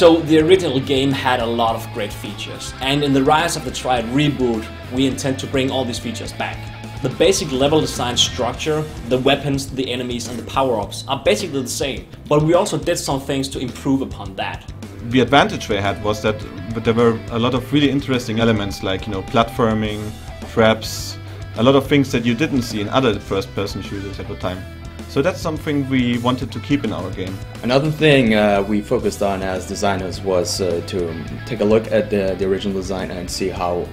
So the original game had a lot of great features, and in the Rise of the Triad reboot, we intend to bring all these features back. The basic level design structure, the weapons, the enemies and the power-ups are basically the same, but we also did some things to improve upon that. The advantage they had was that there were a lot of really interesting elements like, platforming, traps, a lot of things that you didn't see in other first-person shooters at the time. So that's something we wanted to keep in our game. Another thing we focused on as designers was to take a look at the original design and see how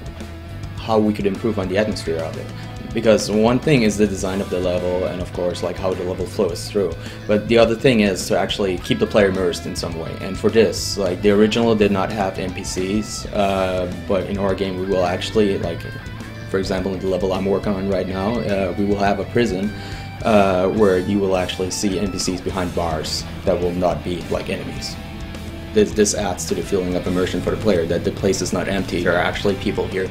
we could improve on the atmosphere of it. Because one thing is the design of the level and of course like how the level flows through. But the other thing is to actually keep the player immersed in some way. And for this, like the original did not have NPCs, but in our game we will actually, like for example in the level I'm working on right now, we will have a prison where you will actually see NPCs behind bars that will not be like enemies. This adds to the feeling of immersion for the player, that the place is not empty. There are actually people here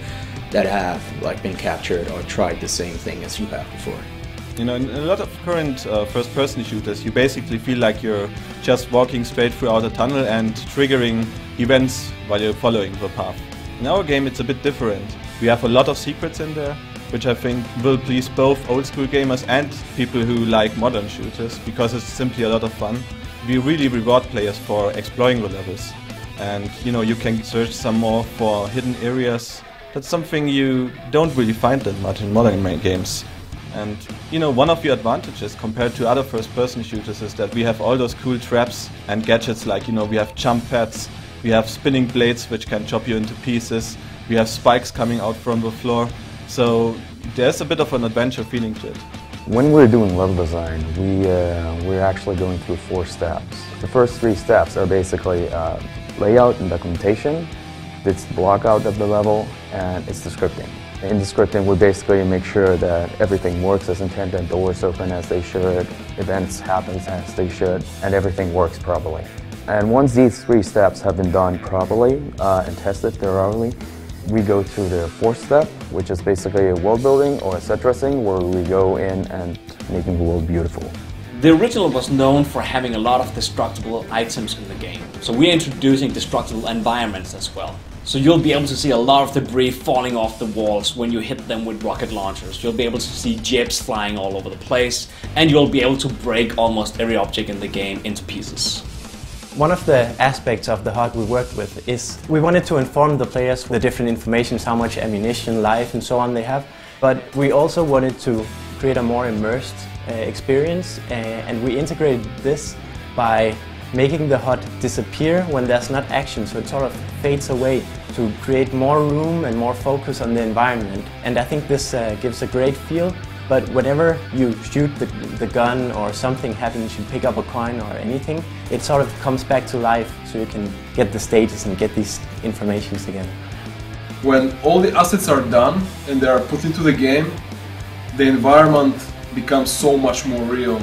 that have like been captured or tried the same thing as you have before. In a lot of current first-person shooters, you basically feel like you're just walking straight throughout a tunnel and triggering events while you're following the path. In our game it's a bit different. We have a lot of secrets in there, which I think will please both old-school gamers and people who like modern shooters, because it's simply a lot of fun. We really reward players for exploring the levels, and you can search some more for hidden areas. That's something you don't really find that much in modern games. And one of the advantages compared to other first-person shooters is that we have all those cool traps and gadgets like, we have jump pads, we have spinning blades which can chop you into pieces, we have spikes coming out from the floor. So there's a bit of an adventure feeling to it. When we're doing level design, we're actually going through 4 steps. The first 3 steps are basically layout and documentation. It's the block out of the level, and it's the scripting. In the scripting, we basically make sure that everything works as intended, doors open as they should, events happen as they should, and everything works properly. And once these 3 steps have been done properly and tested thoroughly, we go to the 4th step, which is basically a world building or a set dressing, where we go in and making the world beautiful. The original was known for having a lot of destructible items in the game, so we're introducing destructible environments as well. So you'll be able to see a lot of debris falling off the walls when you hit them with rocket launchers. You'll be able to see jibs flying all over the place, and you'll be able to break almost every object in the game into pieces. One of the aspects of the HUD we worked with is we wanted to inform the players the different information, how much ammunition, life and so on they have, but we also wanted to create a more immersed experience, and we integrated this by making the HUD disappear when there's not action, so it sort of fades away to create more room and more focus on the environment. And I think this gives a great feel, but whenever you shoot the gun or something happens, you pick up a coin or anything, it sort of comes back to life, so you can get the status and get these informations together. When all the assets are done and they are put into the game, the environment becomes so much more real.